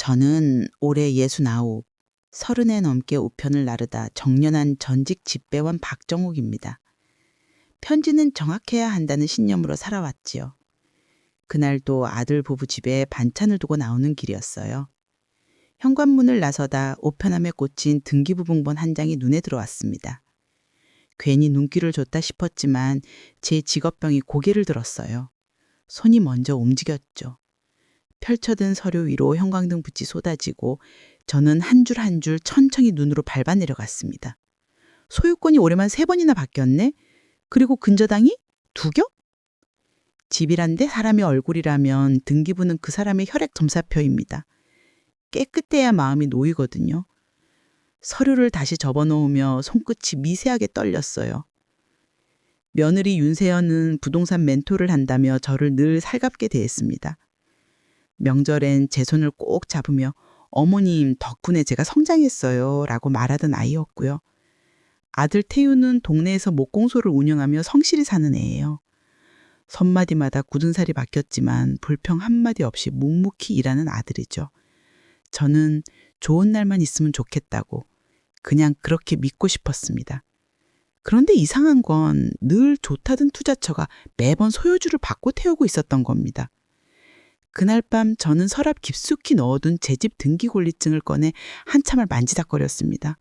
저는 올해 69, 30에 넘게 우편을 나르다 정년한 전직 집배원 박정욱입니다. 편지는 정확해야 한다는 신념으로 살아왔지요. 그날도 아들 부부 집에 반찬을 두고 나오는 길이었어요. 현관문을 나서다 우편함에 꽂힌 등기부등본 한 장이 눈에 들어왔습니다. 괜히 눈길을 줬다 싶었지만 제 직업병이 고개를 들었어요. 손이 먼저 움직였죠. 펼쳐든 서류 위로 형광등 빛이 쏟아지고 저는 한 줄 한 줄 천천히 눈으로 밟아 내려갔습니다. 소유권이 올해만 3번이나 바뀌었네? 그리고 근저당이 2겨? 집이란데 사람의 얼굴이라면 등기부는 그 사람의 혈액 점사표입니다. 깨끗해야 마음이 놓이거든요. 서류를 다시 접어놓으며 손끝이 미세하게 떨렸어요. 며느리 윤세연은 부동산 멘토를 한다며 저를 늘 살갑게 대했습니다. 명절엔 제 손을 꼭 잡으며 어머님 덕분에 제가 성장했어요 라고 말하던 아이였고요. 아들 태우는 동네에서 목공소를 운영하며 성실히 사는 애예요. 손마디마다 굳은 살이 바뀌었지만 불평 한마디 없이 묵묵히 일하는 아들이죠. 저는 좋은 날만 있으면 좋겠다고 그냥 그렇게 믿고 싶었습니다. 그런데 이상한 건 늘 좋다던 투자처가 매번 소유주를 바꿔 태우고 있었던 겁니다. 그날 밤 저는 서랍 깊숙이 넣어둔 제 집 등기권리증을 꺼내 한참을 만지작거렸습니다.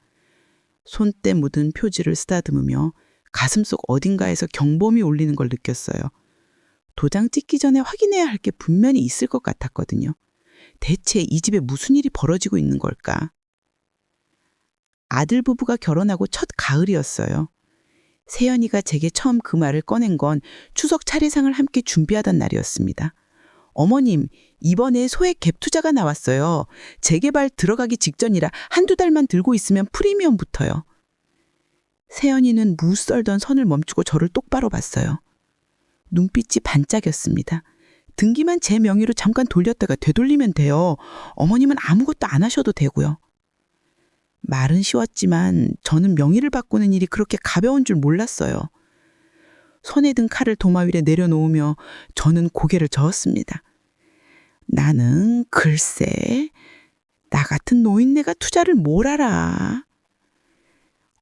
손때 묻은 표지를 쓰다듬으며 가슴속 어딘가에서 경보음이 울리는 걸 느꼈어요. 도장 찍기 전에 확인해야 할 게 분명히 있을 것 같았거든요. 대체 이 집에 무슨 일이 벌어지고 있는 걸까? 아들 부부가 결혼하고 첫 가을이었어요. 세연이가 제게 처음 그 말을 꺼낸 건 추석 차례상을 함께 준비하던 날이었습니다. 어머님, 이번에 소액 갭 투자가 나왔어요. 재개발 들어가기 직전이라 한두 달만 들고 있으면 프리미엄 붙어요. 세연이는 무썰던 선을 멈추고 저를 똑바로 봤어요. 눈빛이 반짝였습니다. 등기만 제 명의로 잠깐 돌렸다가 되돌리면 돼요. 어머님은 아무것도 안 하셔도 되고요. 말은 쉬웠지만 저는 명의를 바꾸는 일이 그렇게 가벼운 줄 몰랐어요. 손에 든 칼을 도마 위에 내려놓으며 저는 고개를 저었습니다. 나는 글쎄, 나 같은 노인네가 투자를 뭘 알아.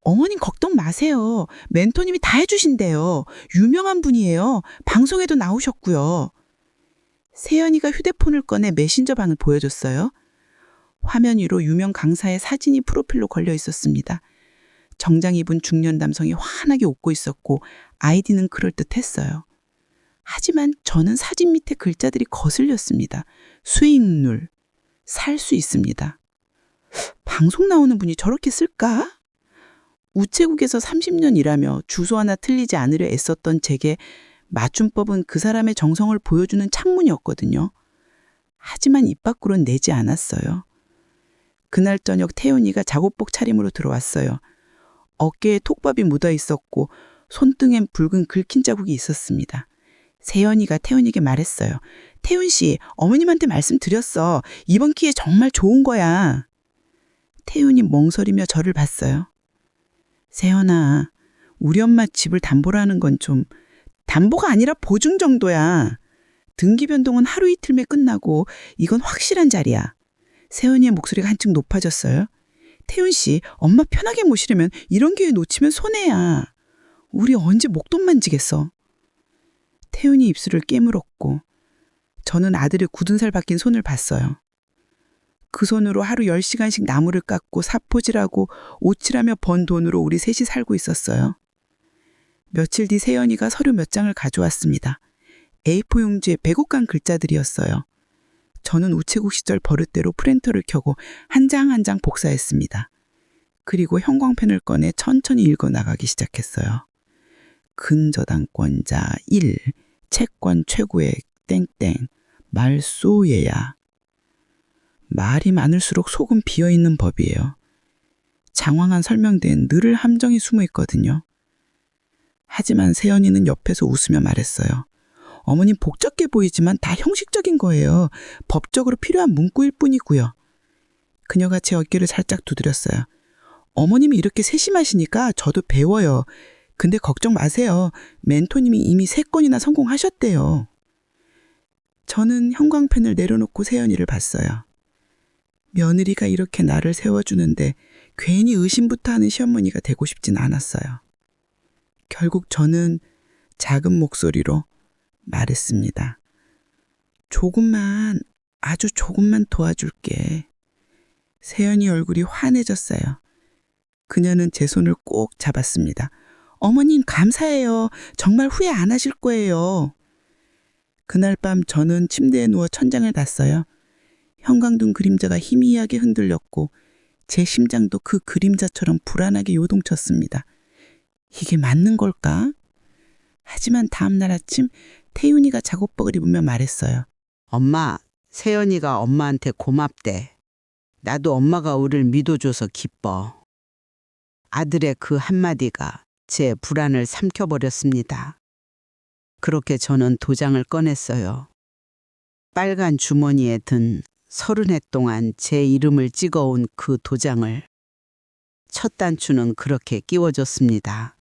어머님 걱정 마세요. 멘토님이 다 해주신대요. 유명한 분이에요. 방송에도 나오셨고요. 세연이가 휴대폰을 꺼내 메신저 방을 보여줬어요. 화면 위로 유명 강사의 사진이 프로필로 걸려 있었습니다. 정장 입은 중년 남성이 환하게 웃고 있었고 아이디는 그럴듯했어요. 하지만 저는 사진 밑에 글자들이 거슬렸습니다. 수익률, 살 수 있습니다. 방송 나오는 분이 저렇게 쓸까? 우체국에서 30년 일하며 주소 하나 틀리지 않으려 애썼던 제게 맞춤법은 그 사람의 정성을 보여주는 창문이었거든요. 하지만 입 밖으론 내지 않았어요. 그날 저녁 태훈이가 작업복 차림으로 들어왔어요. 어깨에 톡밥이 묻어 있었고 손등엔 붉은 긁힌 자국이 있었습니다. 세연이가 태훈이에게 말했어요. 태훈 씨, 어머님한테 말씀드렸어. 이번 기회 정말 좋은 거야. 태훈이 멍설이며 저를 봤어요. 세연아, 우리 엄마 집을 담보로 하는 건 좀 담보가 아니라 보증 정도야. 등기 변동은 하루 이틀면 끝나고 이건 확실한 자리야. 세연이의 목소리가 한층 높아졌어요. 태훈 씨, 엄마 편하게 모시려면 이런 기회 놓치면 손해야. 우리 언제 목돈 만지겠어. 태훈이 입술을 깨물었고 저는 아들의 굳은 살 박힌 손을 봤어요. 그 손으로 하루 10시간씩 나무를 깎고 사포질하고 오칠하며 번 돈으로 우리 셋이 살고 있었어요. 며칠 뒤 세연이가 서류 몇 장을 가져왔습니다. A4 용지에 100옥간 글자들이었어요. 저는 우체국 시절 버릇대로 프린터를 켜고 한 장 한 장 복사했습니다. 그리고 형광펜을 꺼내 천천히 읽어 나가기 시작했어요. 근저당권자 1, 채권 최고액 땡땡, 말소예야. 말이 많을수록 속은 비어있는 법이에요. 장황한 설명대엔 늘 함정이 숨어 있거든요. 하지만 세연이는 옆에서 웃으며 말했어요. 어머님 복잡해 보이지만 다 형식적인 거예요. 법적으로 필요한 문구일 뿐이고요. 그녀가 제 어깨를 살짝 두드렸어요. 어머님이 이렇게 세심하시니까 저도 배워요. 근데 걱정 마세요. 멘토님이 이미 3건이나 성공하셨대요. 저는 형광펜을 내려놓고 세연이를 봤어요. 며느리가 이렇게 나를 세워주는데 괜히 의심부터 하는 시어머니가 되고 싶진 않았어요. 결국 저는 작은 목소리로 말했습니다. 조금만, 아주 조금만 도와줄게. 세연이 얼굴이 환해졌어요. 그녀는 제 손을 꼭 잡았습니다. 어머님 감사해요. 정말 후회 안 하실 거예요. 그날 밤 저는 침대에 누워 천장을 봤어요. 형광등 그림자가 희미하게 흔들렸고 제 심장도 그 그림자처럼 불안하게 요동쳤습니다. 이게 맞는 걸까? 하지만 다음날 아침 태윤이가 작업복을 입으며 말했어요. 엄마, 세연이가 엄마한테 고맙대. 나도 엄마가 우릴 믿어줘서 기뻐. 아들의 그 한마디가 제 불안을 삼켜버렸습니다. 그렇게 저는 도장을 꺼냈어요. 빨간 주머니에 든 30해 동안 제 이름을 찍어온 그 도장을 첫 단추는 그렇게 끼워줬습니다.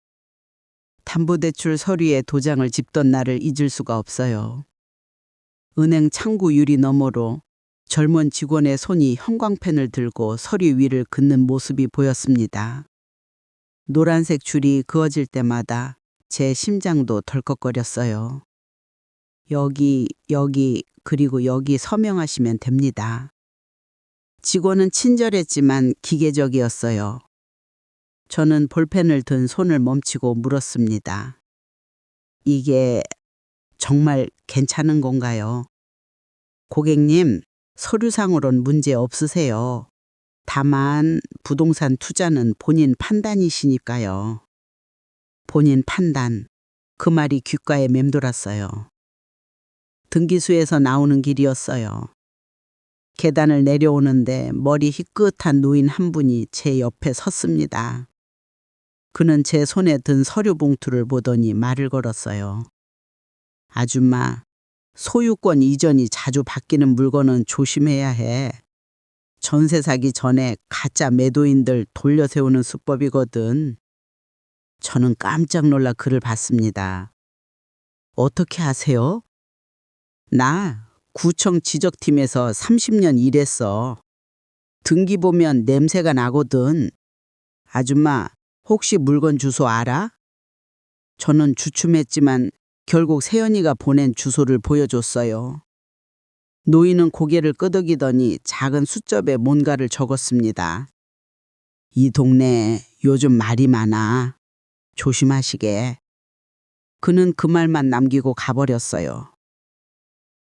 담보대출 서류에 도장을 집던 날을 잊을 수가 없어요. 은행 창구 유리 너머로 젊은 직원의 손이 형광펜을 들고 서류 위를 긋는 모습이 보였습니다. 노란색 줄이 그어질 때마다 제 심장도 덜컥거렸어요. 여기, 그리고 여기 서명하시면 됩니다. 직원은 친절했지만 기계적이었어요. 저는 볼펜을 든 손을 멈추고 물었습니다. 이게 정말 괜찮은 건가요? 고객님, 서류상으론 문제 없으세요. 다만 부동산 투자는 본인 판단이시니까요. 본인 판단. 그 말이 귓가에 맴돌았어요. 등기소에서 나오는 길이었어요. 계단을 내려오는데 머리 희끗한 노인 한 분이 제 옆에 섰습니다. 그는 제 손에 든 서류 봉투를 보더니 말을 걸었어요. 아줌마, 소유권 이전이 자주 바뀌는 물건은 조심해야 해. 전세 사기 전에 가짜 매도인들 돌려세우는 수법이거든. 저는 깜짝 놀라 글을 봤습니다. 어떻게 아세요? 나 구청 지적팀에서 30년 일했어. 등기 보면 냄새가 나거든. 아줌마, 혹시 물건 주소 알아? 저는 주춤했지만 결국 세연이가 보낸 주소를 보여줬어요. 노인은 고개를 끄덕이더니 작은 수첩에 뭔가를 적었습니다. 이 동네에 요즘 말이 많아. 조심하시게. 그는 그 말만 남기고 가버렸어요.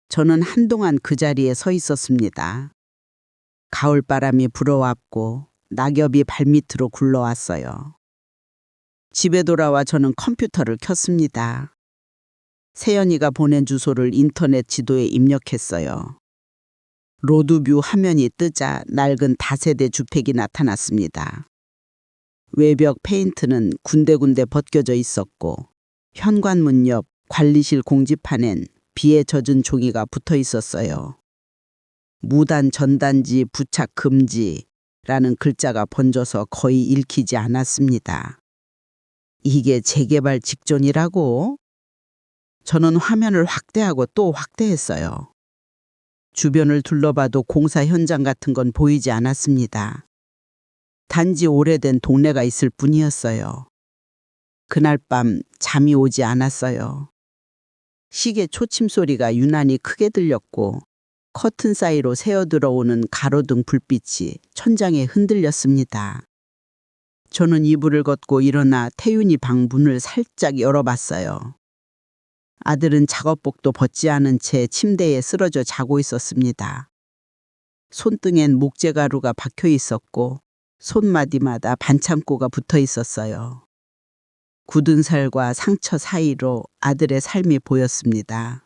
저는 한동안 그 자리에 서 있었습니다. 가을바람이 불어왔고 낙엽이 발밑으로 굴러왔어요. 집에 돌아와 저는 컴퓨터를 켰습니다. 세연이가 보낸 주소를 인터넷 지도에 입력했어요. 로드뷰 화면이 뜨자 낡은 다세대 주택이 나타났습니다. 외벽 페인트는 군데군데 벗겨져 있었고 현관문 옆 관리실 공지판엔 비에 젖은 종이가 붙어 있었어요. 무단 전단지 부착 금지라는 글자가 번져서 거의 읽히지 않았습니다. 이게 재개발 직전이라고? 저는 화면을 확대하고 또 확대했어요. 주변을 둘러봐도 공사 현장 같은 건 보이지 않았습니다. 단지 오래된 동네가 있을 뿐이었어요. 그날 밤 잠이 오지 않았어요. 시계 초침 소리가 유난히 크게 들렸고 커튼 사이로 새어들어오는 가로등 불빛이 천장에 흔들렸습니다. 저는 이불을 걷고 일어나 태윤이 방 문을 살짝 열어봤어요. 아들은 작업복도 벗지 않은 채 침대에 쓰러져 자고 있었습니다. 손등엔 목재가루가 박혀 있었고 손마디마다 반창고가 붙어 있었어요. 굳은 살과 상처 사이로 아들의 삶이 보였습니다.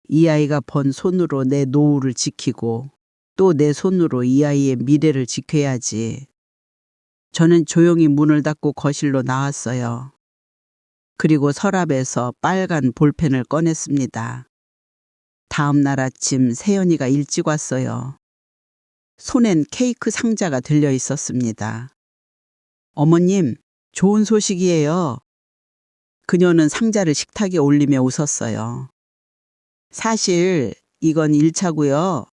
이 아이가 번 손으로 내 노후를 지키고 또 내 손으로 이 아이의 미래를 지켜야지. 저는 조용히 문을 닫고 거실로 나왔어요. 그리고 서랍에서 빨간 볼펜을 꺼냈습니다. 다음 날 아침 세연이가 일찍 왔어요. 손엔 케이크 상자가 들려 있었습니다. 어머님, 좋은 소식이에요. 그녀는 상자를 식탁에 올리며 웃었어요. 사실 이건 1차고요.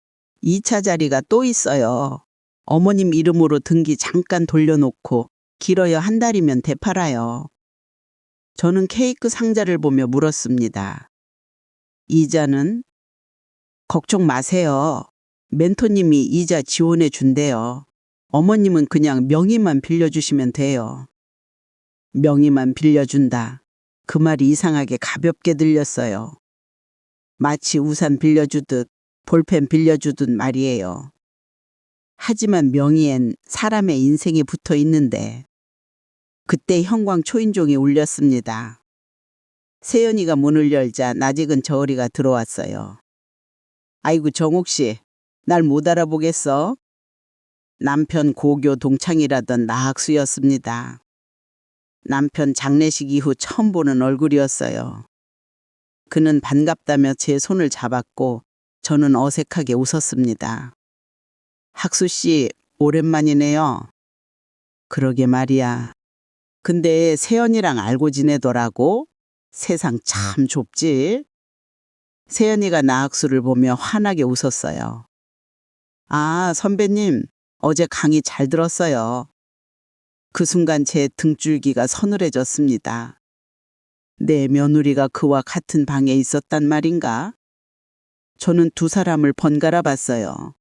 2차 자리가 또 있어요. 어머님 이름으로 등기 잠깐 돌려놓고 길어야 한 달이면 되팔아요. 저는 케이크 상자를 보며 물었습니다. 이자는? 걱정 마세요. 멘토님이 이자 지원해 준대요. 어머님은 그냥 명의만 빌려주시면 돼요. 명의만 빌려준다. 그 말이 이상하게 가볍게 들렸어요. 마치 우산 빌려주듯 볼펜 빌려주듯 말이에요. 하지만 명의엔 사람의 인생이 붙어 있는데 그때 형광 초인종이 울렸습니다. 세연이가 문을 열자 낯익은 저어리가 들어왔어요. 아이고 정옥 씨, 날 못 알아보겠어? 남편 고교 동창이라던 나학수였습니다. 남편 장례식 이후 처음 보는 얼굴이었어요. 그는 반갑다며 제 손을 잡았고 저는 어색하게 웃었습니다. 학수 씨, 오랜만이네요. 그러게 말이야. 근데 세연이랑 알고 지내더라고? 세상 참 좁지? 세연이가 나학수를 보며 환하게 웃었어요. 아, 선배님, 어제 강의 잘 들었어요. 그 순간 제 등줄기가 서늘해졌습니다. 내 며느리가 그와 같은 방에 있었단 말인가? 저는 두 사람을 번갈아 봤어요.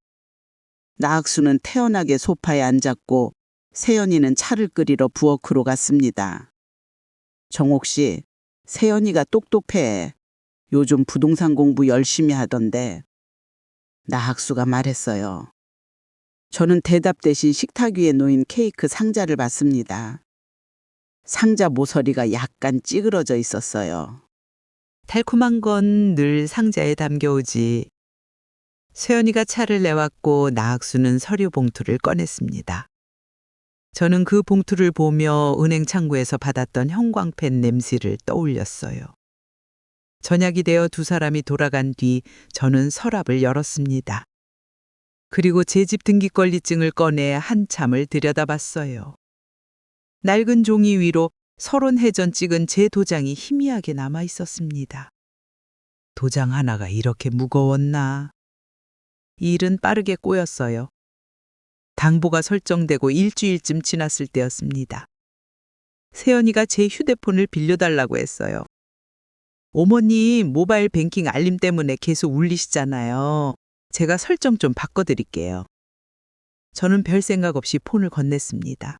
나학수는 태연하게 소파에 앉았고 세연이는 차를 끓이러 부엌으로 갔습니다. 정옥 씨, 세연이가 똑똑해. 요즘 부동산 공부 열심히 하던데. 나학수가 말했어요. 저는 대답 대신 식탁 위에 놓인 케이크 상자를 봤습니다. 상자 모서리가 약간 찌그러져 있었어요. 달콤한 건 늘 상자에 담겨오지. 세연이가 차를 내왔고 나학수는 서류 봉투를 꺼냈습니다. 저는 그 봉투를 보며 은행 창구에서 받았던 형광펜 냄새를 떠올렸어요. 저녁이 되어 두 사람이 돌아간 뒤 저는 서랍을 열었습니다. 그리고 제 집 등기권리증을 꺼내 한참을 들여다봤어요. 낡은 종이 위로 서론해전 찍은 제 도장이 희미하게 남아 있었습니다. 도장 하나가 이렇게 무거웠나? 이 일은 빠르게 꼬였어요. 당보가 설정되고 일주일쯤 지났을 때였습니다. 세연이가 제 휴대폰을 빌려달라고 했어요. 어머님 모바일 뱅킹 알림 때문에 계속 울리시잖아요. 제가 설정 좀 바꿔드릴게요. 저는 별 생각 없이 폰을 건넸습니다.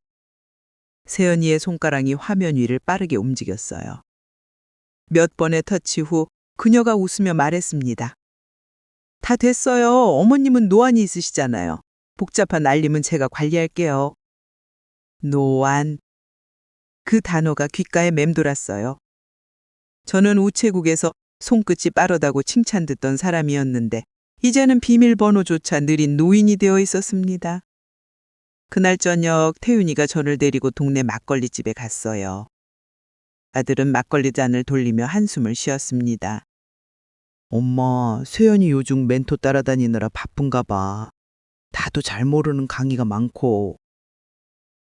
세연이의 손가락이 화면 위를 빠르게 움직였어요. 몇 번의 터치 후 그녀가 웃으며 말했습니다. 다 됐어요. 어머님은 노안이 있으시잖아요. 복잡한 알림은 제가 관리할게요. 노안. 그 단어가 귓가에 맴돌았어요. 저는 우체국에서 손끝이 빠르다고 칭찬 듣던 사람이었는데 이제는 비밀번호조차 느린 노인이 되어 있었습니다. 그날 저녁 태윤이가 저를 데리고 동네 막걸리집에 갔어요. 아들은 막걸리 잔을 돌리며 한숨을 쉬었습니다. 엄마, 세연이 요즘 멘토 따라다니느라 바쁜가 봐. 나도 잘 모르는 강의가 많고.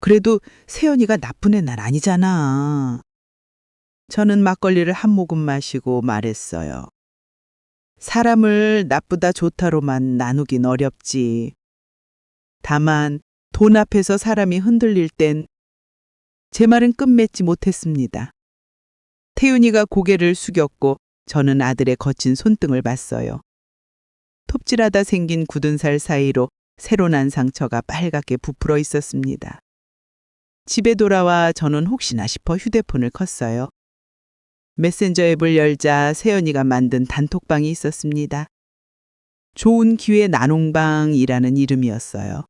그래도 세연이가 나쁜 애는 아니잖아. 저는 막걸리를 한 모금 마시고 말했어요. 사람을 나쁘다 좋다로만 나누긴 어렵지. 다만 돈 앞에서 사람이 흔들릴 땐 제 말은 끝맺지 못했습니다. 태윤이가 고개를 숙였고 저는 아들의 거친 손등을 봤어요. 톱질하다 생긴 굳은 살 사이로 새로 난 상처가 빨갛게 부풀어 있었습니다. 집에 돌아와 저는 혹시나 싶어 휴대폰을 껐어요. 메신저 앱을 열자 세연이가 만든 단톡방이 있었습니다. 좋은 기회 나눔방이라는 이름이었어요.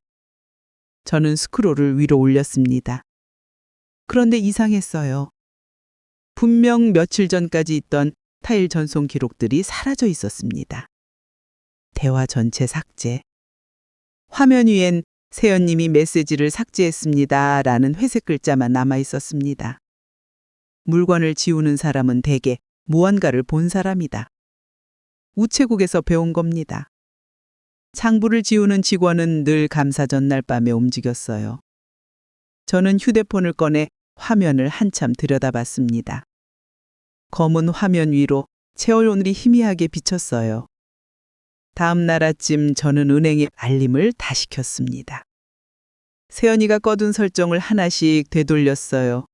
저는 스크롤을 위로 올렸습니다. 그런데 이상했어요. 분명 며칠 전까지 있던 타일 전송 기록들이 사라져 있었습니다. 대화 전체 삭제. 화면 위엔 세연님이 메시지를 삭제했습니다. 라는 회색 글자만 남아 있었습니다. 물건을 지우는 사람은 대개 무언가를 본 사람이다. 우체국에서 배운 겁니다. 창부를 지우는 직원은 늘 감사 전날 밤에 움직였어요. 저는 휴대폰을 꺼내 화면을 한참 들여다봤습니다. 검은 화면 위로 채월 오늘이 희미하게 비쳤어요. 다음 날 아침 저는 은행에 알림을 다시 켰습니다. 세연이가 꺼둔 설정을 하나씩 되돌렸어요.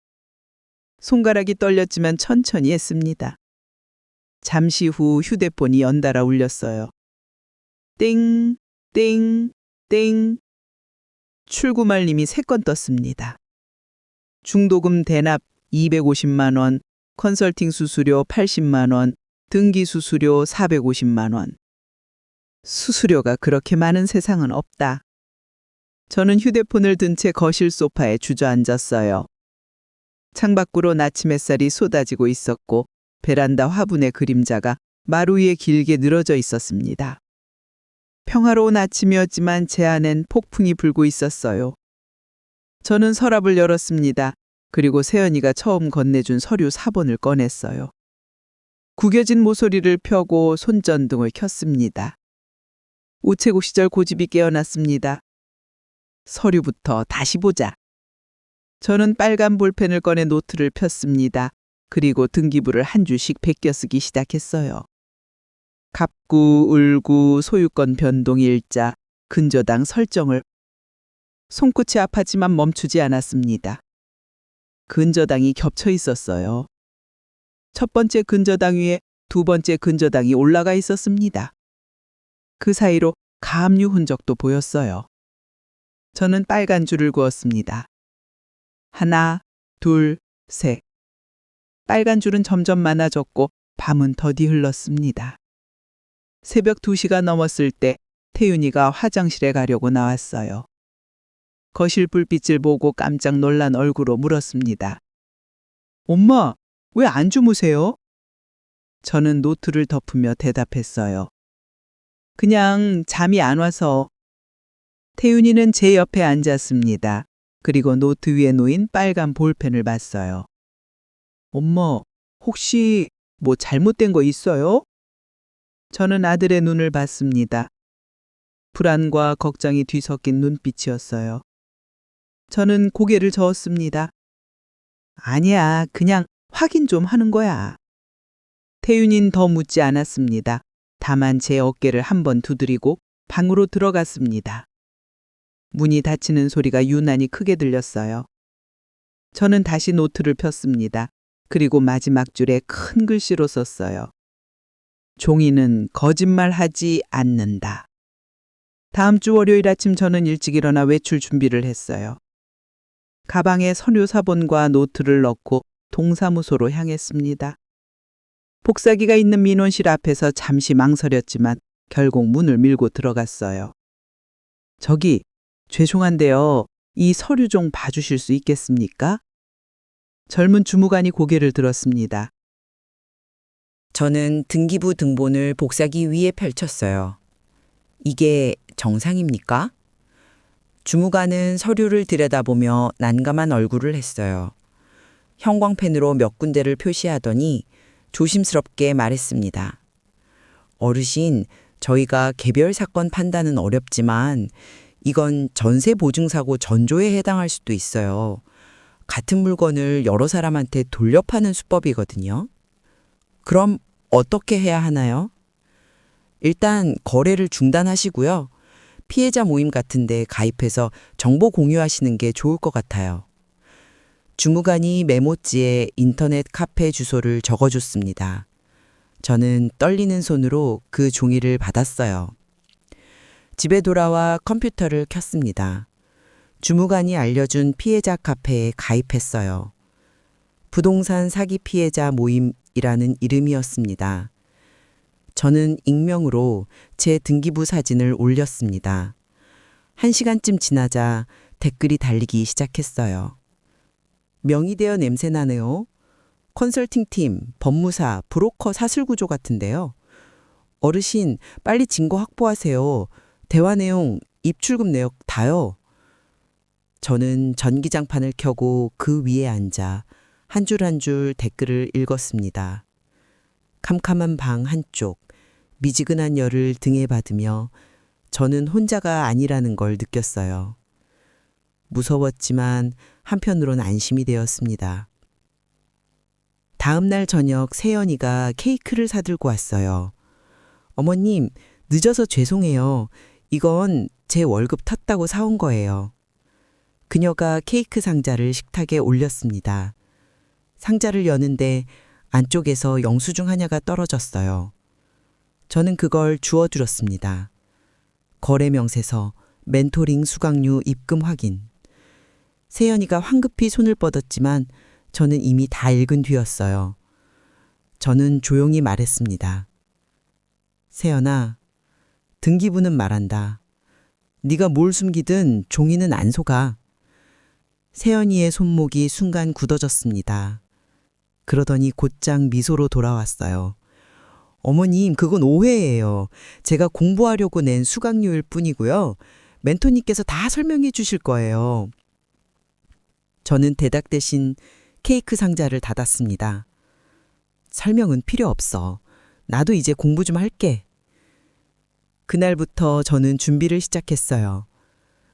손가락이 떨렸지만 천천히 했습니다. 잠시 후 휴대폰이 연달아 울렸어요. 땡, 땡, 땡. 출금 알림이 3건 떴습니다. 중도금 대납 250만 원, 컨설팅 수수료 80만 원, 등기 수수료 450만 원. 수수료가 그렇게 많은 세상은 없다. 저는 휴대폰을 든 채 거실 소파에 주저앉았어요. 창밖으로 아침 햇살이 쏟아지고 있었고 베란다 화분의 그림자가 마루 위에 길게 늘어져 있었습니다. 평화로운 아침이었지만 제 안엔 폭풍이 불고 있었어요. 저는 서랍을 열었습니다. 그리고 세연이가 처음 건네준 서류 4번을 꺼냈어요. 구겨진 모서리를 펴고 손전등을 켰습니다. 우체국 시절 고집이 깨어났습니다. 서류부터 다시 보자. 저는 빨간 볼펜을 꺼내 노트를 폈습니다. 그리고 등기부를 한 줄씩 베껴 쓰기 시작했어요. 갑구, 을구, 소유권 변동 일자, 근저당 설정을. 손끝이 아팠지만 멈추지 않았습니다. 근저당이 겹쳐 있었어요. 첫 번째 근저당 위에 두 번째 근저당이 올라가 있었습니다. 그 사이로 가압류 흔적도 보였어요. 저는 빨간 줄을 그었습니다. 하나, 둘, 셋. 빨간 줄은 점점 많아졌고 밤은 더디 흘렀습니다. 새벽 2시가 넘었을 때 태윤이가 화장실에 가려고 나왔어요. 거실 불빛을 보고 깜짝 놀란 얼굴로 물었습니다. 엄마, 왜 안 주무세요? 저는 노트를 덮으며 대답했어요. 그냥 잠이 안 와서. 태윤이는 제 옆에 앉았습니다. 그리고 노트 위에 놓인 빨간 볼펜을 봤어요. 엄마, 혹시 뭐 잘못된 거 있어요? 저는 아들의 눈을 봤습니다. 불안과 걱정이 뒤섞인 눈빛이었어요. 저는 고개를 저었습니다. 아니야, 그냥 확인 좀 하는 거야. 태윤이는 더 묻지 않았습니다. 다만 제 어깨를 한번 두드리고 방으로 들어갔습니다. 문이 닫히는 소리가 유난히 크게 들렸어요. 저는 다시 노트를 폈습니다. 그리고 마지막 줄에 큰 글씨로 썼어요. 종이는 거짓말하지 않는다. 다음 주 월요일 아침 저는 일찍 일어나 외출 준비를 했어요. 가방에 서류 사본과 노트를 넣고 동사무소로 향했습니다. 복사기가 있는 민원실 앞에서 잠시 망설였지만 결국 문을 밀고 들어갔어요. 저기, 죄송한데요. 이 서류 좀 봐주실 수 있겠습니까? 젊은 주무관이 고개를 들었습니다. 저는 등기부 등본을 복사기 위에 펼쳤어요. 이게 정상입니까? 주무관은 서류를 들여다보며 난감한 얼굴을 했어요. 형광펜으로 몇 군데를 표시하더니 조심스럽게 말했습니다. 어르신, 저희가 개별 사건 판단은 어렵지만 이건 전세 보증사고 전조에 해당할 수도 있어요. 같은 물건을 여러 사람한테 돌려파는 수법이거든요. 그럼 어떻게 해야 하나요? 일단 거래를 중단하시고요. 피해자 모임 같은 데 가입해서 정보 공유하시는 게 좋을 것 같아요. 주무관이 메모지에 인터넷 카페 주소를 적어줬습니다. 저는 떨리는 손으로 그 종이를 받았어요. 집에 돌아와 컴퓨터를 켰습니다. 주무관이 알려준 피해자 카페에 가입했어요. 부동산 사기 피해자 모임이라는 이름이었습니다. 저는 익명으로 제 등기부 사진을 올렸습니다. 1시간쯤 지나자 댓글이 달리기 시작했어요. 명의대여 냄새나네요. 컨설팅팀, 법무사, 브로커 사슬구조 같은데요. 어르신, 빨리 증거 확보하세요. 대화 내용, 입출금 내역 다요. 저는 전기장판을 켜고 그 위에 앉아 한 줄 한 줄 댓글을 읽었습니다. 캄캄한 방 한쪽, 미지근한 열을 등에 받으며 저는 혼자가 아니라는 걸 느꼈어요. 무서웠지만 한편으론 안심이 되었습니다. 다음 날 저녁 세연이가 케이크를 사들고 왔어요. 어머님, 늦어서 죄송해요. 이건 제 월급 탔다고 사온 거예요. 그녀가 케이크 상자를 식탁에 올렸습니다. 상자를 여는데 안쪽에서 영수증 하나가 떨어졌어요. 저는 그걸 주워들었습니다. 거래 명세서, 멘토링 수강료 입금 확인. 세연이가 황급히 손을 뻗었지만 저는 이미 다 읽은 뒤였어요. 저는 조용히 말했습니다. 세연아, 등기부는 말한다. 네가 뭘 숨기든 종이는 안 속아. 세연이의 손목이 순간 굳어졌습니다. 그러더니 곧장 미소로 돌아왔어요. 어머님, 그건 오해예요. 제가 공부하려고 낸 수강료일 뿐이고요. 멘토님께서 다 설명해 주실 거예요. 저는 대답 대신 케이크 상자를 닫았습니다. 설명은 필요 없어. 나도 이제 공부 좀 할게. 그날부터 저는 준비를 시작했어요.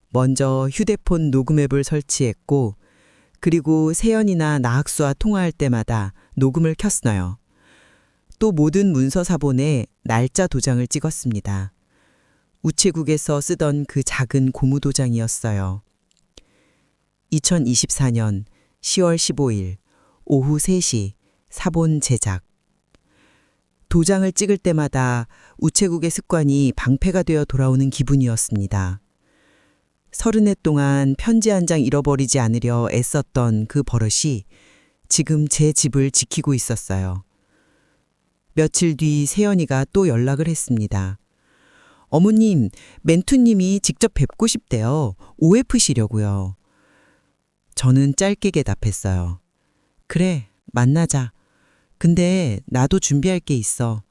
먼저 휴대폰 녹음 앱을 설치했고, 그리고 세연이나 나학수와 통화할 때마다 녹음을 켰어요. 또 모든 문서 사본에 날짜 도장을 찍었습니다. 우체국에서 쓰던 그 작은 고무 도장이었어요. 2024년 10월 15일 오후 3시 사본 제작. 도장을 찍을 때마다 우체국의 습관이 방패가 되어 돌아오는 기분이었습니다. 30해 동안 편지 한 장 잃어버리지 않으려 애썼던 그 버릇이 지금 제 집을 지키고 있었어요. 며칠 뒤 세연이가 또 연락을 했습니다. 어머님, 멘투님이 직접 뵙고 싶대요. OF시려고요. 저는 짧게 대답했어요. 그래, 만나자. 근데 나도 준비할 게 있어.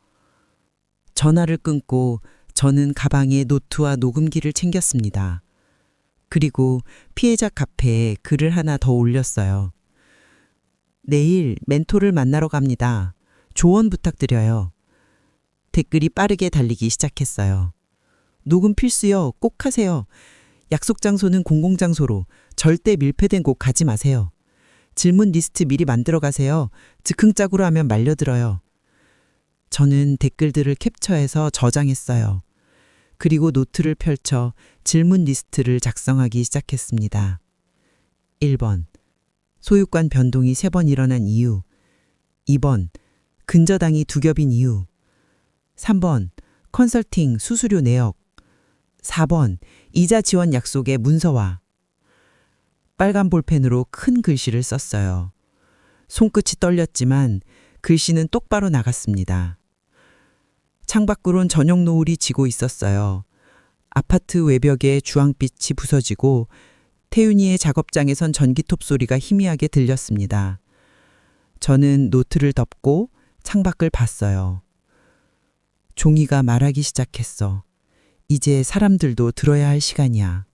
전화를 끊고 저는 가방에 노트와 녹음기를 챙겼습니다. 그리고 피해자 카페에 글을 하나 더 올렸어요. 내일 멘토를 만나러 갑니다. 조언 부탁드려요. 댓글이 빠르게 달리기 시작했어요. 녹음 필수요. 꼭 하세요. 약속 장소는 공공장소로 절대 밀폐된 곳 가지 마세요. 질문 리스트 미리 만들어 가세요. 즉흥적으로 하면 말려들어요. 저는 댓글들을 캡처해서 저장했어요. 그리고 노트를 펼쳐 질문 리스트를 작성하기 시작했습니다. 1번. 소유권 변동이 3번 일어난 이유. 2번. 근저당이 2겹인 이유. 3번. 컨설팅 수수료 내역. 4번. 이자 지원 약속의 문서화. 빨간 볼펜으로 큰 글씨를 썼어요. 손끝이 떨렸지만 글씨는 똑바로 나갔습니다. 창밖으론 저녁 노을이 지고 있었어요. 아파트 외벽에 주황빛이 부서지고 태윤이의 작업장에선 전기톱 소리가 희미하게 들렸습니다. 저는 노트를 덮고 창밖을 봤어요. 종이가 말하기 시작했어. 이제 사람들도 들어야 할 시간이야.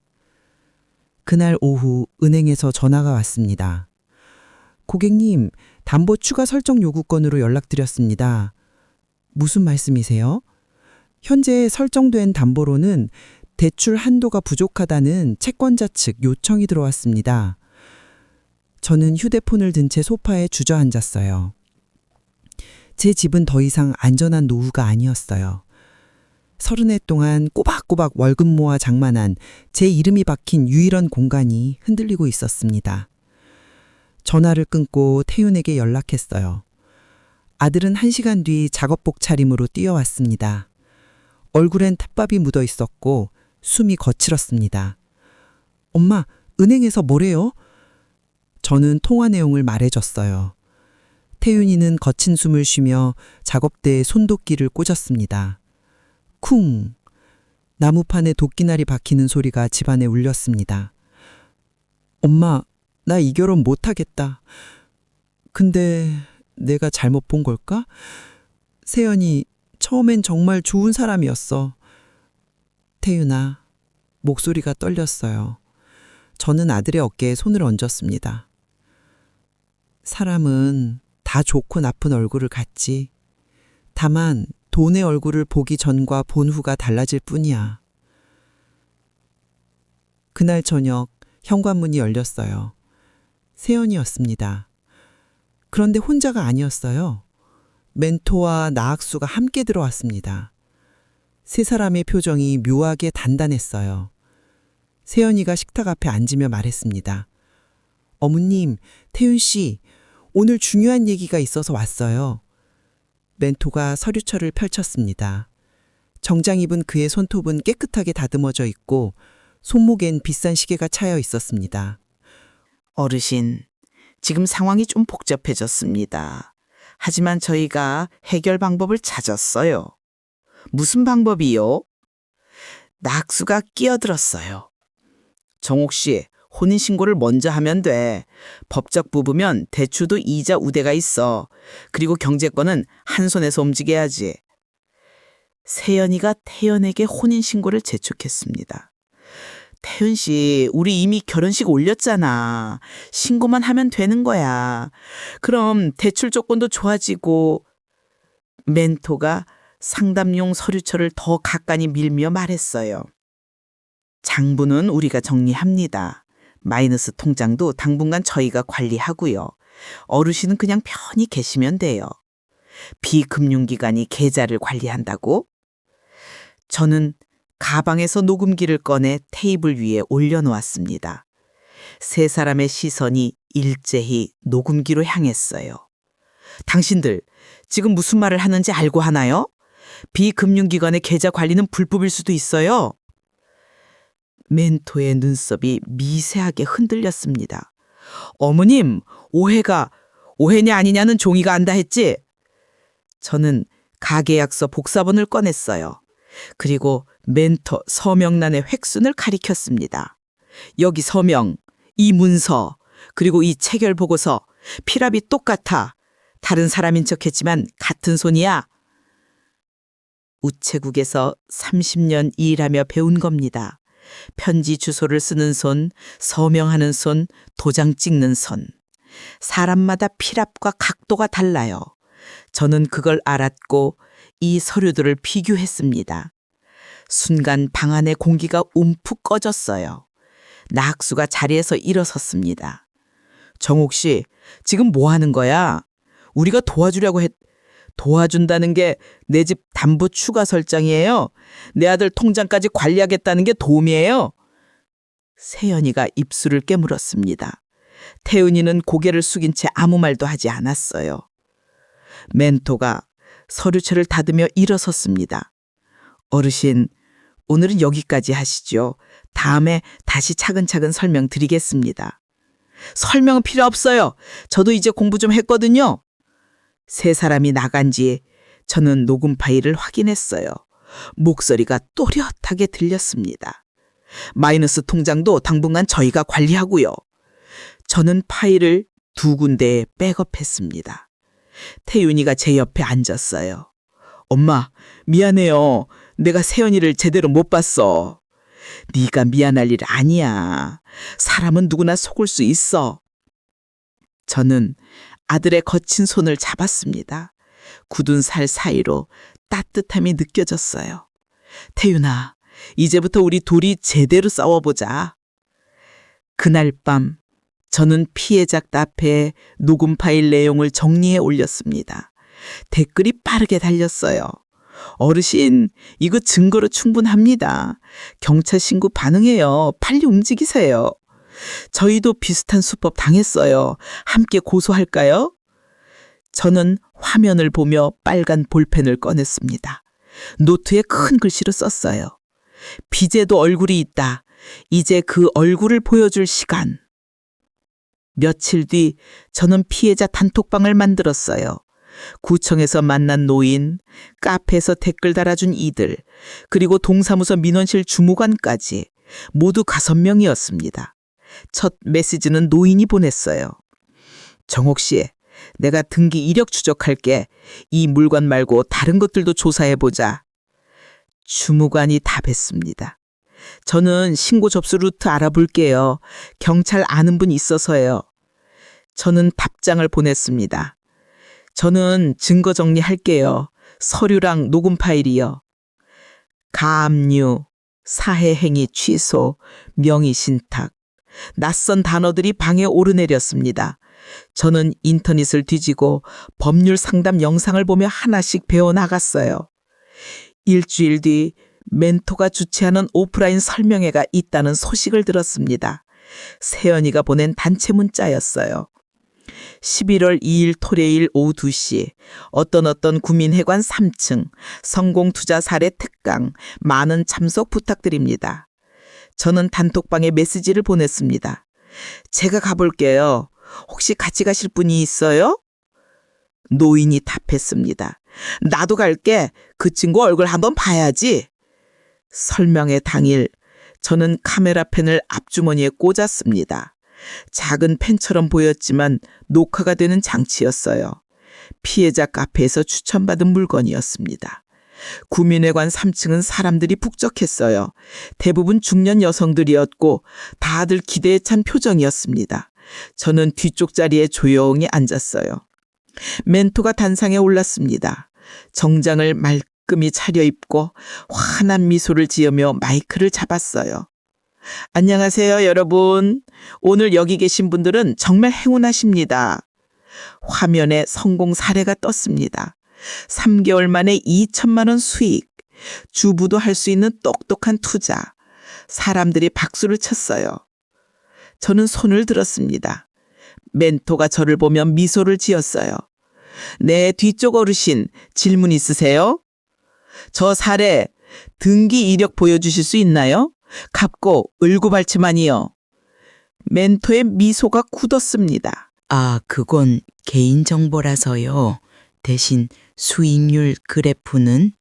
그날 오후 은행에서 전화가 왔습니다. 고객님, 담보 추가 설정 요구건으로 연락드렸습니다. 무슨 말씀이세요? 현재 설정된 담보로는 대출 한도가 부족하다는 채권자 측 요청이 들어왔습니다. 저는 휴대폰을 든 채 소파에 주저앉았어요. 제 집은 더 이상 안전한 노후가 아니었어요. 30해 동안 꼬박꼬박 월급 모아 장만한 제 이름이 박힌 유일한 공간이 흔들리고 있었습니다. 전화를 끊고 태윤에게 연락했어요. 아들은 1시간 뒤 작업복 차림으로 뛰어왔습니다. 얼굴엔 탑밥이 묻어 있었고 숨이 거칠었습니다. 엄마, 은행에서 뭐래요? 저는 통화 내용을 말해줬어요. 태윤이는 거친 숨을 쉬며 작업대에 손도끼를 꽂았습니다. 쿵! 나무판에 도끼날이 박히는 소리가 집안에 울렸습니다. 엄마, 나 이 결혼 못하겠다. 근데 내가 잘못 본 걸까? 세연이 처음엔 정말 좋은 사람이었어. 태윤아, 목소리가 떨렸어요. 저는 아들의 어깨에 손을 얹었습니다. 사람은 다 좋고 나쁜 얼굴을 갖지. 다만 돈의 얼굴을 보기 전과 본 후가 달라질 뿐이야. 그날 저녁 현관문이 열렸어요. 세연이었습니다. 그런데 혼자가 아니었어요. 멘토와 나학수가 함께 들어왔습니다. 세 사람의 표정이 묘하게 단단했어요. 세연이가 식탁 앞에 앉으며 말했습니다. 어머님, 태윤 씨, 오늘 중요한 얘기가 있어서 왔어요. 멘토가 서류철을 펼쳤습니다. 정장 입은 그의 손톱은 깨끗하게 다듬어져 있고 손목엔 비싼 시계가 차여 있었습니다. 어르신, 지금 상황이 좀 복잡해졌습니다. 하지만 저희가 해결 방법을 찾았어요. 무슨 방법이요? 낙수가 끼어들었어요. 정옥 씨, 혼인신고를 먼저 하면 돼. 법적 부부면 대출도 이자 우대가 있어. 그리고 경제권은 한 손에서 움직여야지. 세연이가 태연에게 혼인신고를 재촉했습니다. 태연 씨, 우리 이미 결혼식 올렸잖아. 신고만 하면 되는 거야. 그럼 대출 조건도 좋아지고. 멘토가 상담용 서류철을 더 가까이 밀며 말했어요. 장부는 우리가 정리합니다. 마이너스 통장도 당분간 저희가 관리하고요. 어르신은 그냥 편히 계시면 돼요. 비금융기관이 계좌를 관리한다고? 저는 가방에서 녹음기를 꺼내 테이블 위에 올려놓았습니다. 세 사람의 시선이 일제히 녹음기로 향했어요. 당신들 지금 무슨 말을 하는지 알고 하나요? 비금융기관의 계좌 관리는 불법일 수도 있어요. 멘토의 눈썹이 미세하게 흔들렸습니다. 어머님, 오해냐 아니냐는 종이가 안다 했지? 저는 가계약서 복사본을 꺼냈어요. 그리고 멘토 서명란의 획순을 가리켰습니다. 여기 서명, 이 문서, 그리고 이 체결 보고서, 필압이 똑같아. 다른 사람인 척했지만 같은 손이야. 우체국에서 30년 일하며 배운 겁니다. 편지 주소를 쓰는 손, 서명하는 손, 도장 찍는 손. 사람마다 필압과 각도가 달라요. 저는 그걸 알았고 이 서류들을 비교했습니다. 순간 방 안의 공기가 움푹 꺼졌어요. 낙수가 자리에서 일어섰습니다. 정옥 씨, 지금 뭐 하는 거야? 우리가 도와준다는 게 내 집 담보 추가 설정이에요. 내 아들 통장까지 관리하겠다는 게 도움이에요. 세연이가 입술을 깨물었습니다. 태은이는 고개를 숙인 채 아무 말도 하지 않았어요. 멘토가 서류철을 닫으며 일어섰습니다. 어르신, 오늘은 여기까지 하시죠. 다음에 다시 차근차근 설명드리겠습니다. 설명은 필요 없어요. 저도 이제 공부 좀 했거든요. 세 사람이 나간 뒤에 저는 녹음 파일을 확인했어요. 목소리가 또렷하게 들렸습니다. 마이너스 통장도 당분간 저희가 관리하고요. 저는 파일을 두 군데에 백업했습니다. 태윤이가 제 옆에 앉았어요. 엄마, 미안해요. 내가 세연이를 제대로 못 봤어. 네가 미안할 일 아니야. 사람은 누구나 속을 수 있어. 저는 아들의 거친 손을 잡았습니다. 굳은 살 사이로 따뜻함이 느껴졌어요. 태윤아, 이제부터 우리 둘이 제대로 싸워보자. 그날 밤 저는 피해자 앞에 녹음 파일 내용을 정리해 올렸습니다. 댓글이 빠르게 달렸어요. 어르신, 이거 증거로 충분합니다. 경찰 신고 반응해요. 빨리 움직이세요. 저희도 비슷한 수법 당했어요. 함께 고소할까요? 저는 화면을 보며 빨간 볼펜을 꺼냈습니다. 노트에 큰 글씨로 썼어요. 빚에도 얼굴이 있다. 이제 그 얼굴을 보여줄 시간. 며칠 뒤 저는 피해자 단톡방을 만들었어요. 구청에서 만난 노인, 카페에서 댓글 달아준 이들, 그리고 동사무소 민원실 주무관까지 모두 5명이었습니다. 첫 메시지는 노인이 보냈어요. 정옥 씨, 내가 등기 이력 추적할게. 이 물건 말고 다른 것들도 조사해보자. 주무관이 답했습니다. 저는 신고 접수 루트 알아볼게요. 경찰 아는 분 있어서요. 저는 답장을 보냈습니다. 저는 증거 정리할게요. 서류랑 녹음 파일이요. 가압류, 사해행위 취소, 명의신탁. 낯선 단어들이 방에 오르내렸습니다. 저는 인터넷을 뒤지고 법률 상담 영상을 보며 하나씩 배워나갔어요. 일주일 뒤 멘토가 주최하는 오프라인 설명회가 있다는 소식을 들었습니다. 세연이가 보낸 단체 문자였어요. 11월 2일 토요일 오후 2시 어떤 구민회관 3층 성공투자 사례 특강 많은 참석 부탁드립니다. 저는 단톡방에 메시지를 보냈습니다. 제가 가볼게요. 혹시 같이 가실 분이 있어요? 노인이 답했습니다. 나도 갈게. 그 친구 얼굴 한번 봐야지. 설명회 당일 저는 카메라 펜을 앞주머니에 꽂았습니다. 작은 펜처럼 보였지만 녹화가 되는 장치였어요. 피해자 카페에서 추천받은 물건이었습니다. 구민회관 3층은 사람들이 북적했어요. 대부분 중년 여성들이었고 다들 기대에 찬 표정이었습니다. 저는 뒤쪽 자리에 조용히 앉았어요. 멘토가 단상에 올랐습니다. 정장을 말끔히 차려입고 환한 미소를 지으며 마이크를 잡았어요. 안녕하세요, 여러분. 오늘 여기 계신 분들은 정말 행운하십니다. 화면에 성공 사례가 떴습니다. 3개월 만에 2천만 원 수익. 주부도 할 수 있는 똑똑한 투자. 사람들이 박수를 쳤어요. 저는 손을 들었습니다. 멘토가 저를 보며 미소를 지었어요. 네, 뒤쪽 어르신 질문 있으세요? 저 사례 등기 이력 보여주실 수 있나요? 갚고 을구발치만이요. 멘토의 미소가 굳었습니다. 아, 그건 개인정보라서요. 대신 수익률 그래프는?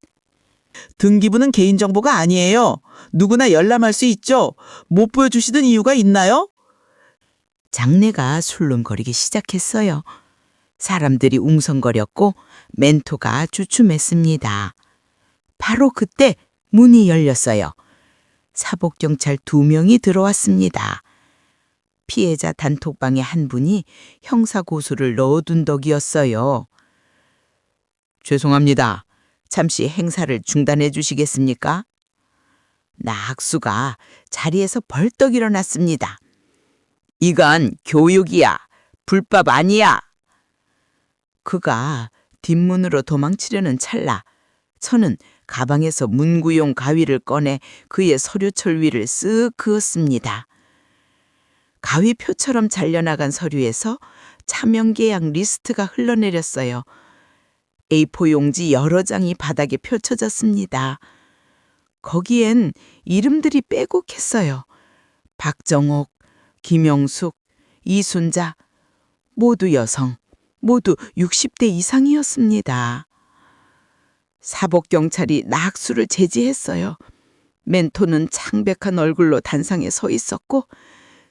등기부는 개인정보가 아니에요. 누구나 열람할 수 있죠. 못 보여주시던 이유가 있나요? 장내가 술렁거리기 시작했어요. 사람들이 웅성거렸고 멘토가 주춤했습니다. 바로 그때 문이 열렸어요. 사복경찰 2명이 들어왔습니다. 피해자 단톡방에 한 분이 형사고소를 넣어둔 덕이었어요. 죄송합니다. 잠시 행사를 중단해 주시겠습니까? 나학수가 자리에서 벌떡 일어났습니다. 이건 교육이야. 불법 아니야. 그가 뒷문으로 도망치려는 찰나 저는 가방에서 문구용 가위를 꺼내 그의 서류철 위를 쓱 그었습니다. 가위표처럼 잘려나간 서류에서 차명계약 리스트가 흘러내렸어요. A4 용지 여러 장이 바닥에 펼쳐졌습니다. 거기엔 이름들이 빼곡했어요. 박정옥, 김영숙, 이순자, 모두 여성, 모두 60대 이상이었습니다. 사복경찰이 나학수를 제지했어요. 멘토는 창백한 얼굴로 단상에 서 있었고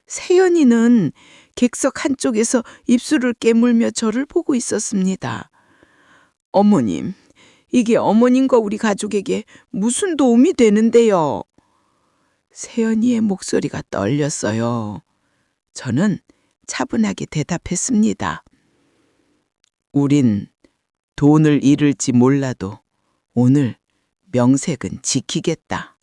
세연이는 객석 한쪽에서 입술을 깨물며 저를 보고 있었습니다. 어머님, 이게 어머님과 우리 가족에게 무슨 도움이 되는데요? 세연이의 목소리가 떨렸어요. 저는 차분하게 대답했습니다. 우린 돈을 잃을지 몰라도 오늘 명색은 지키겠다.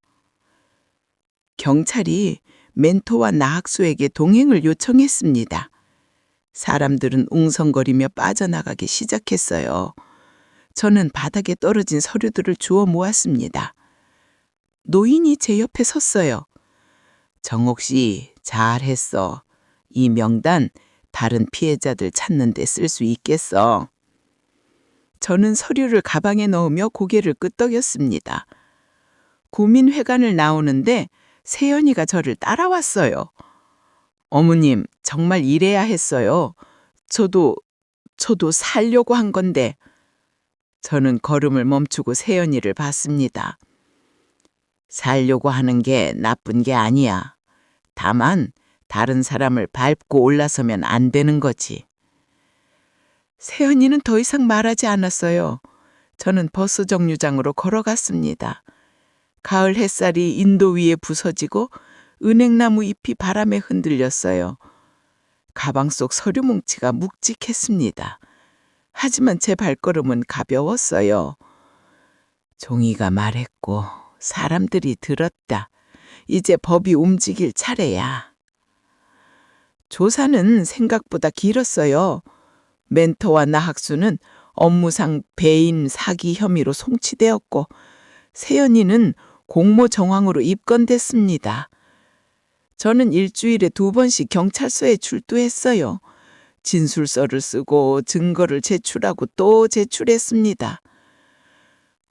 경찰이 멘토와 나학수에게 동행을 요청했습니다. 사람들은 웅성거리며 빠져나가기 시작했어요. 저는 바닥에 떨어진 서류들을 주워 모았습니다. 노인이 제 옆에 섰어요. 정옥 씨, 잘했어. 이 명단 다른 피해자들 찾는 데 쓸 수 있겠어. 저는 서류를 가방에 넣으며 고개를 끄덕였습니다. 구민회관을 나오는데 세연이가 저를 따라왔어요. 어머님, 정말 이래야 했어요. 저도 살려고 한 건데. 저는 걸음을 멈추고 세연이를 봤습니다. 살려고 하는 게 나쁜 게 아니야. 다만 다른 사람을 밟고 올라서면 안 되는 거지. 세연이는 더 이상 말하지 않았어요. 저는 버스 정류장으로 걸어갔습니다. 가을 햇살이 인도 위에 부서지고 은행나무 잎이 바람에 흔들렸어요. 가방 속 서류 뭉치가 묵직했습니다. 하지만 제 발걸음은 가벼웠어요. 종이가 말했고 사람들이 들었다. 이제 법이 움직일 차례야. 조사는 생각보다 길었어요. 멘토와 나학수는 업무상 배임 사기 혐의로 송치되었고 세연이는 공모 정황으로 입건됐습니다. 저는 일주일에 2번씩 경찰서에 출두했어요. 진술서를 쓰고 증거를 제출하고 또 제출했습니다.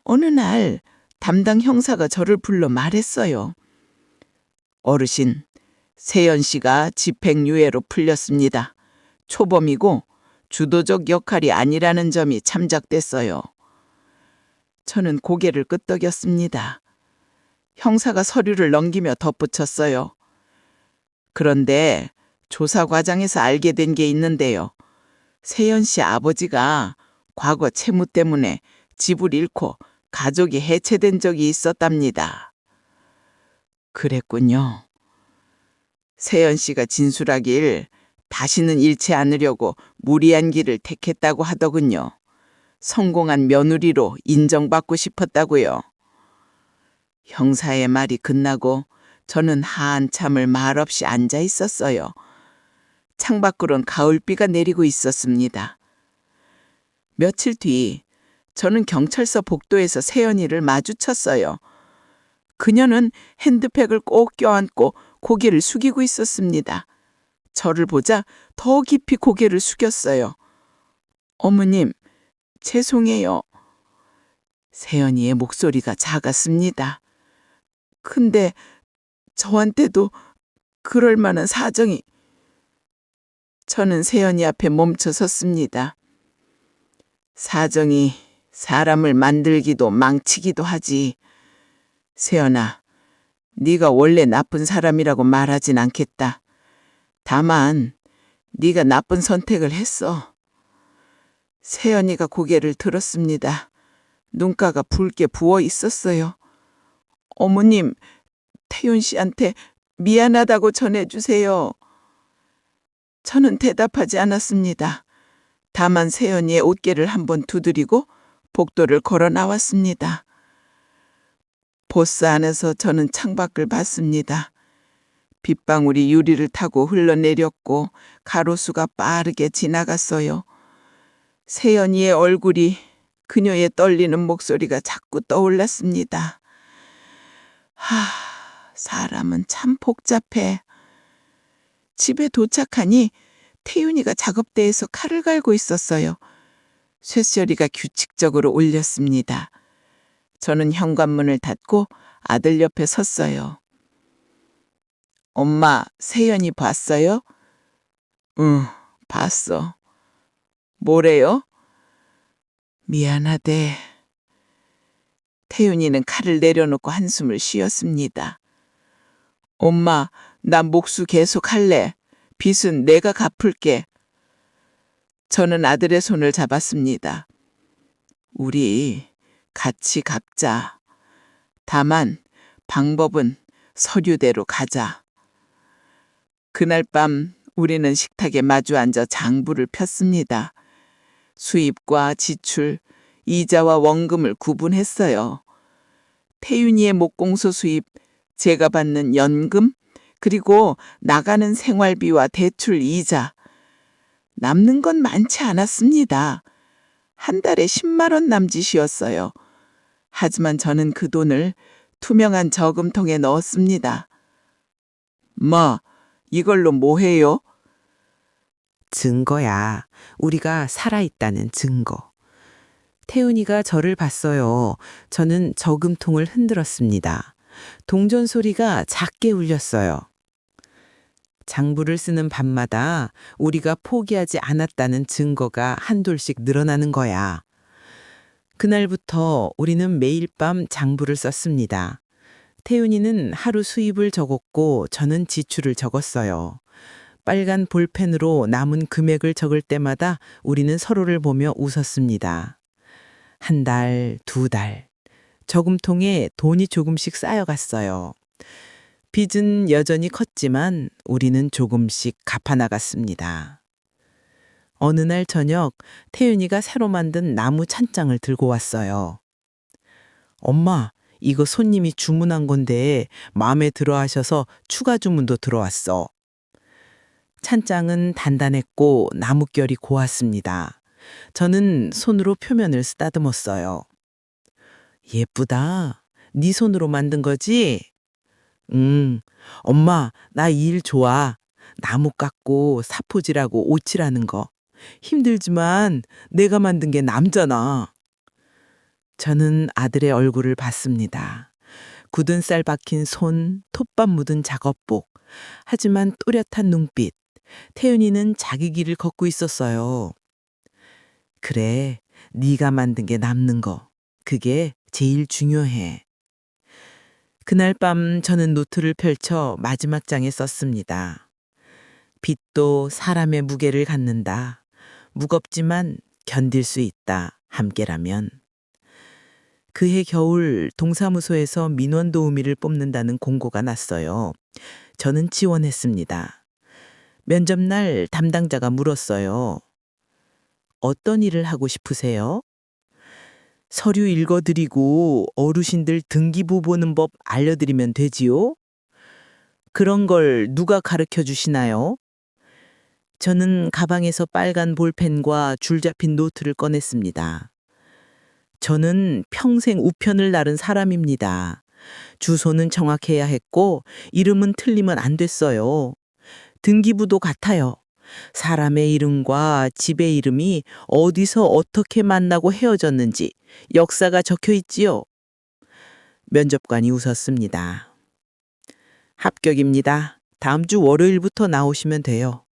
어느 날 담당 형사가 저를 불러 말했어요. 어르신, 세연 씨가 집행유예로 풀렸습니다. 초범이고 주도적 역할이 아니라는 점이 참작됐어요. 저는 고개를 끄덕였습니다. 형사가 서류를 넘기며 덧붙였어요. 그런데 조사 과정에서 알게 된 게 있는데요. 세연 씨 아버지가 과거 채무 때문에 집을 잃고 가족이 해체된 적이 있었답니다. 그랬군요. 세연 씨가 진술하길 다시는 잃지 않으려고 무리한 길을 택했다고 하더군요. 성공한 며느리로 인정받고 싶었다고요. 형사의 말이 끝나고 저는 한참을 말없이 앉아 있었어요. 창밖으론 가을비가 내리고 있었습니다. 며칠 뒤 저는 경찰서 복도에서 세연이를 마주쳤어요. 그녀는 핸드백을 꼭 껴안고 고개를 숙이고 있었습니다. 저를 보자 더 깊이 고개를 숙였어요. 어머님, 죄송해요. 세연이의 목소리가 작았습니다. 근데 저한테도 그럴 만한 사정이... 저는 세연이 앞에 멈춰 섰습니다. 사정이 사람을 만들기도 망치기도 하지. 세연아, 네가 원래 나쁜 사람이라고 말하진 않겠다. 다만 네가 나쁜 선택을 했어. 세연이가 고개를 들었습니다. 눈가가 붉게 부어 있었어요. 어머님, 태윤 씨한테 미안하다고 전해주세요. 저는 대답하지 않았습니다. 다만 세연이의 옷개를 한번 두드리고 복도를 걸어 나왔습니다. 보스 안에서 저는 창밖을 봤습니다. 빗방울이 유리를 타고 흘러내렸고 가로수가 빠르게 지나갔어요. 세연이의 얼굴이, 그녀의 떨리는 목소리가 자꾸 떠올랐습니다. 사람은 참 복잡해. 집에 도착하니 태윤이가 작업대에서 칼을 갈고 있었어요. 쇳소리가 규칙적으로 울렸습니다. 저는 현관문을 닫고 아들 옆에 섰어요. 엄마, 세연이 봤어요? 응, 봤어. 뭐래요? 미안하대. 태윤이는 칼을 내려놓고 한숨을 쉬었습니다. 엄마, 나 목수 계속 할래. 빚은 내가 갚을게. 저는 아들의 손을 잡았습니다. 우리 같이 갚자. 다만 방법은 서류대로 가자. 그날 밤 우리는 식탁에 마주 앉아 장부를 폈습니다. 수입과 지출, 이자와 원금을 구분했어요. 태윤이의 목공소 수입, 제가 받는 연금, 그리고 나가는 생활비와 대출 이자. 남는 건 많지 않았습니다. 한 달에 10만 원 남짓이었어요. 하지만 저는 그 돈을 투명한 저금통에 넣었습니다. 이걸로 뭐 해요? 증거야. 우리가 살아있다는 증거. 태훈이가 저를 봤어요. 저는 저금통을 흔들었습니다. 동전 소리가 작게 울렸어요. 장부를 쓰는 밤마다 우리가 포기하지 않았다는 증거가 한돌씩 늘어나는 거야. 그날부터 우리는 매일 밤 장부를 썼습니다. 태윤이는 하루 수입을 적었고 저는 지출을 적었어요. 빨간 볼펜으로 남은 금액을 적을 때마다 우리는 서로를 보며 웃었습니다. 한 달, 2달. 저금통에 돈이 조금씩 쌓여갔어요. 빚은 여전히 컸지만 우리는 조금씩 갚아나갔습니다. 어느 날 저녁 태윤이가 새로 만든 나무 찬장을 들고 왔어요. 엄마, 이거 손님이 주문한 건데 마음에 들어 하셔서 추가 주문도 들어왔어. 찬장은 단단했고 나뭇결이 고왔습니다. 저는 손으로 표면을 쓰다듬었어요. 예쁘다. 네 손으로 만든 거지? 엄마, 나 이 일 좋아. 나무 깎고 사포질하고 옷칠하는 거. 힘들지만 내가 만든 게 남잖아. 저는 아들의 얼굴을 봤습니다. 굳은 살 박힌 손, 톱밥 묻은 작업복. 하지만 또렷한 눈빛. 태윤이는 자기 길을 걷고 있었어요. 그래, 네가 만든 게 남는 거. 그게 제일 중요해. 그날 밤 저는 노트를 펼쳐 마지막 장에 썼습니다. 빛도 사람의 무게를 갖는다. 무겁지만 견딜 수 있다. 함께라면. 그해 겨울 동사무소에서 민원 도우미를 뽑는다는 공고가 났어요. 저는 지원했습니다. 면접날 담당자가 물었어요. 어떤 일을 하고 싶으세요? 서류 읽어드리고 어르신들 등기부 보는 법 알려드리면 되지요? 그런 걸 누가 가르쳐 주시나요? 저는 가방에서 빨간 볼펜과 줄 잡힌 노트를 꺼냈습니다. 저는 평생 우편을 나른 사람입니다. 주소는 정확해야 했고 이름은 틀리면 안 됐어요. 등기부도 같아요. 사람의 이름과 집의 이름이 어디서 어떻게 만나고 헤어졌는지 역사가 적혀 있지요. 면접관이 웃었습니다. 합격입니다. 다음 주 월요일부터 나오시면 돼요.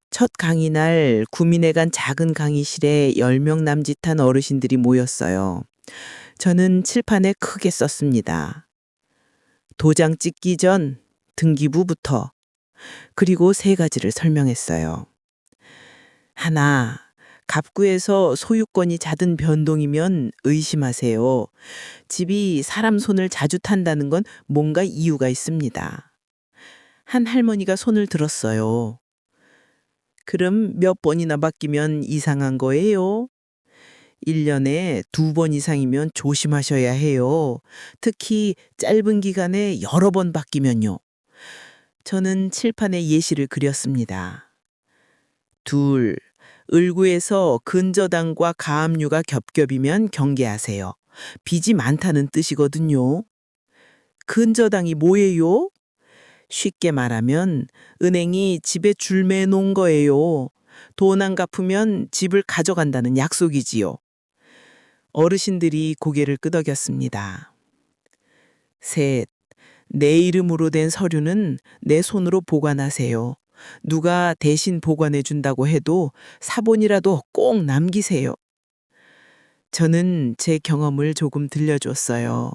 첫 강의 날 구민회관 작은 강의실에 10명 남짓한 어르신들이 모였어요. 저는 칠판에 크게 썼습니다. 도장 찍기 전 등기부부터. 그리고 3가지를 설명했어요. 하나, 갑구에서 소유권이 잦은 변동이면 의심하세요. 집이 사람 손을 자주 탄다는 건 뭔가 이유가 있습니다. 한 할머니가 손을 들었어요. 그럼 몇 번이나 바뀌면 이상한 거예요? 1년에 2번 이상이면 조심하셔야 해요. 특히 짧은 기간에 여러 번 바뀌면요. 저는 칠판에 예시를 그렸습니다. 둘, 을구에서 근저당과 가압류가 겹겹이면 경계하세요. 빚이 많다는 뜻이거든요. 근저당이 뭐예요? 쉽게 말하면 은행이 집에 줄 매놓은 거예요. 돈 안 갚으면 집을 가져간다는 약속이지요. 어르신들이 고개를 끄덕였습니다. 셋, 내 이름으로 된 서류는 내 손으로 보관하세요. 누가 대신 보관해 준다고 해도 사본이라도 꼭 남기세요. 저는 제 경험을 조금 들려줬어요.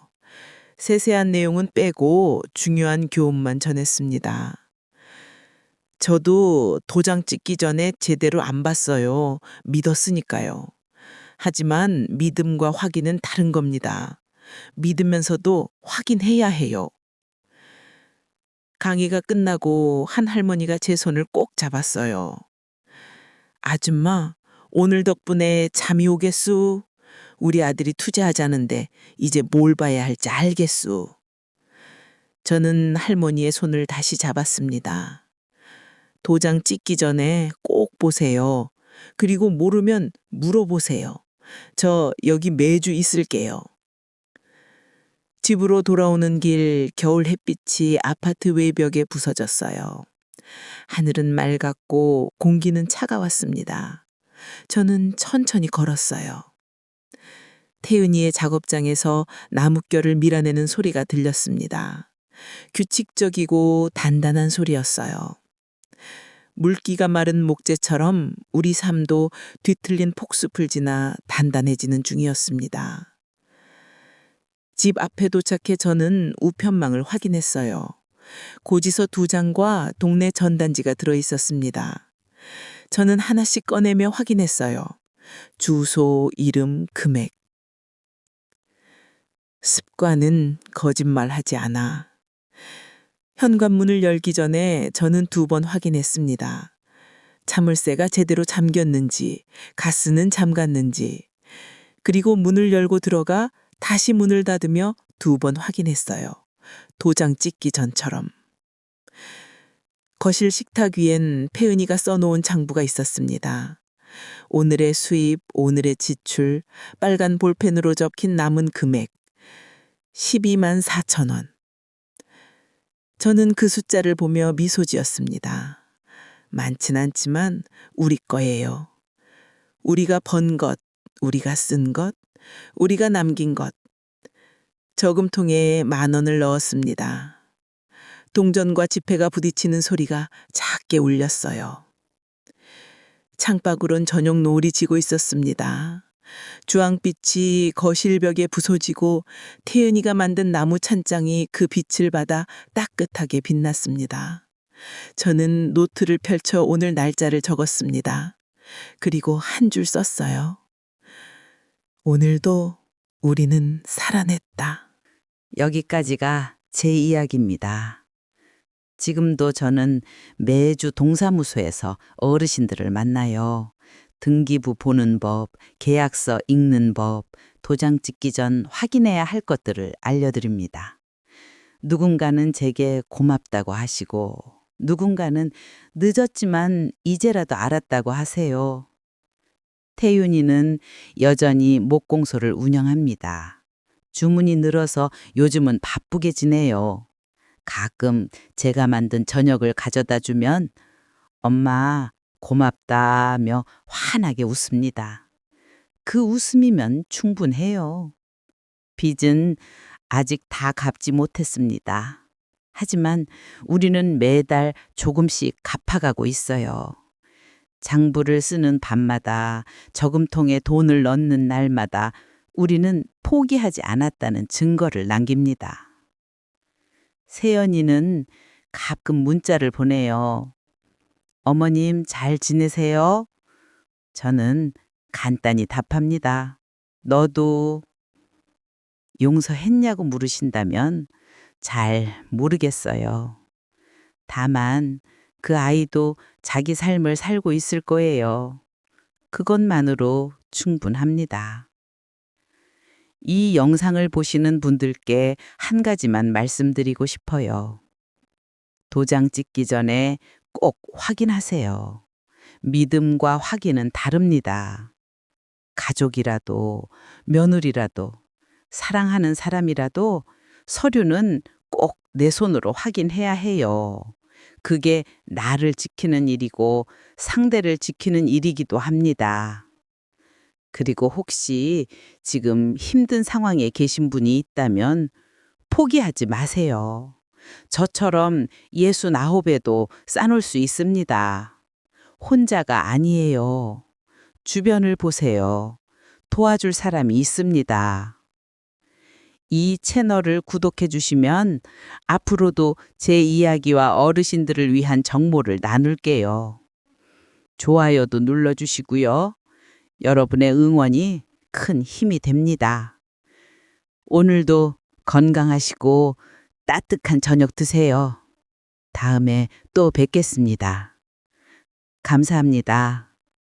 세세한 내용은 빼고 중요한 교훈만 전했습니다. 저도 도장 찍기 전에 제대로 안 봤어요. 믿었으니까요. 하지만 믿음과 확인은 다른 겁니다. 믿으면서도 확인해야 해요. 강의가 끝나고 한 할머니가 제 손을 꼭 잡았어요. 아줌마, 오늘 덕분에 잠이 오겠수? 우리 아들이 투자하자는데 이제 뭘 봐야 할지 알겠수. 저는 할머니의 손을 다시 잡았습니다. 도장 찍기 전에 꼭 보세요. 그리고 모르면 물어보세요. 저 여기 매주 있을게요. 집으로 돌아오는 길 겨울 햇빛이 아파트 외벽에 부서졌어요. 하늘은 맑았고 공기는 차가웠습니다. 저는 천천히 걸었어요. 태은이의 작업장에서 나뭇결을 밀어내는 소리가 들렸습니다. 규칙적이고 단단한 소리였어요. 물기가 마른 목재처럼 우리 삶도 뒤틀린 폭숲을 지나 단단해지는 중이었습니다. 집 앞에 도착해 저는 우편망을 확인했어요. 고지서 2장과 동네 전단지가 들어있었습니다. 저는 하나씩 꺼내며 확인했어요. 주소, 이름, 금액. 습관은 거짓말하지 않아. 현관문을 열기 전에 저는 2번 확인했습니다. 자물쇠가 제대로 잠겼는지, 가스는 잠갔는지. 그리고 문을 열고 들어가 다시 문을 닫으며 2번 확인했어요. 도장 찍기 전처럼. 거실 식탁 위엔 폐은이가 써놓은 장부가 있었습니다. 오늘의 수입, 오늘의 지출, 빨간 볼펜으로 적힌 남은 금액. 12만 4천 원. 저는 그 숫자를 보며 미소 지었습니다. 많진 않지만 우리 거예요. 우리가 번 것, 우리가 쓴 것, 우리가 남긴 것. 저금통에 10,000원을 넣었습니다. 동전과 지폐가 부딪히는 소리가 작게 울렸어요. 창밖으론 저녁 노을이 지고 있었습니다. 주황빛이 거실벽에 부서지고 태연이가 만든 나무 찬장이 그 빛을 받아 따뜻하게 빛났습니다. 저는 노트를 펼쳐 오늘 날짜를 적었습니다. 그리고 한 줄 썼어요. 오늘도 우리는 살아냈다. 여기까지가 제 이야기입니다. 지금도 저는 매주 동사무소에서 어르신들을 만나요. 등기부 보는 법, 계약서 읽는 법, 도장 찍기 전 확인해야 할 것들을 알려드립니다. 누군가는 제게 고맙다고 하시고, 누군가는 늦었지만 이제라도 알았다고 하세요. 태윤이는 여전히 목공소를 운영합니다. 주문이 늘어서 요즘은 바쁘게 지내요. 가끔 제가 만든 저녁을 가져다 주면 엄마 고맙다며 환하게 웃습니다. 그 웃음이면 충분해요. 빚은 아직 다 갚지 못했습니다. 하지만 우리는 매달 조금씩 갚아가고 있어요. 장부를 쓰는 밤마다 저금통에 돈을 넣는 날마다 우리는 포기하지 않았다는 증거를 남깁니다. 세연이는 가끔 문자를 보내요. 어머님 잘 지내세요? 저는 간단히 답합니다. 너도 용서했냐고 물으신다면 잘 모르겠어요. 다만 그 아이도 자기 삶을 살고 있을 거예요. 그것만으로 충분합니다. 이 영상을 보시는 분들께 한 가지만 말씀드리고 싶어요. 도장 찍기 전에 꼭 확인하세요. 믿음과 확인은 다릅니다. 가족이라도, 며느리라도, 사랑하는 사람이라도 서류는 꼭 내 손으로 확인해야 해요. 그게 나를 지키는 일이고 상대를 지키는 일이기도 합니다. 그리고 혹시 지금 힘든 상황에 계신 분이 있다면 포기하지 마세요. 저처럼 69에도 싸놓을 수 있습니다. 혼자가 아니에요. 주변을 보세요. 도와줄 사람이 있습니다. 이 채널을 구독해 주시면 앞으로도 제 이야기와 어르신들을 위한 정보를 나눌게요. 좋아요도 눌러주시고요. 여러분의 응원이 큰 힘이 됩니다. 오늘도 건강하시고 따뜻한 저녁 드세요. 다음에 또 뵙겠습니다. 감사합니다.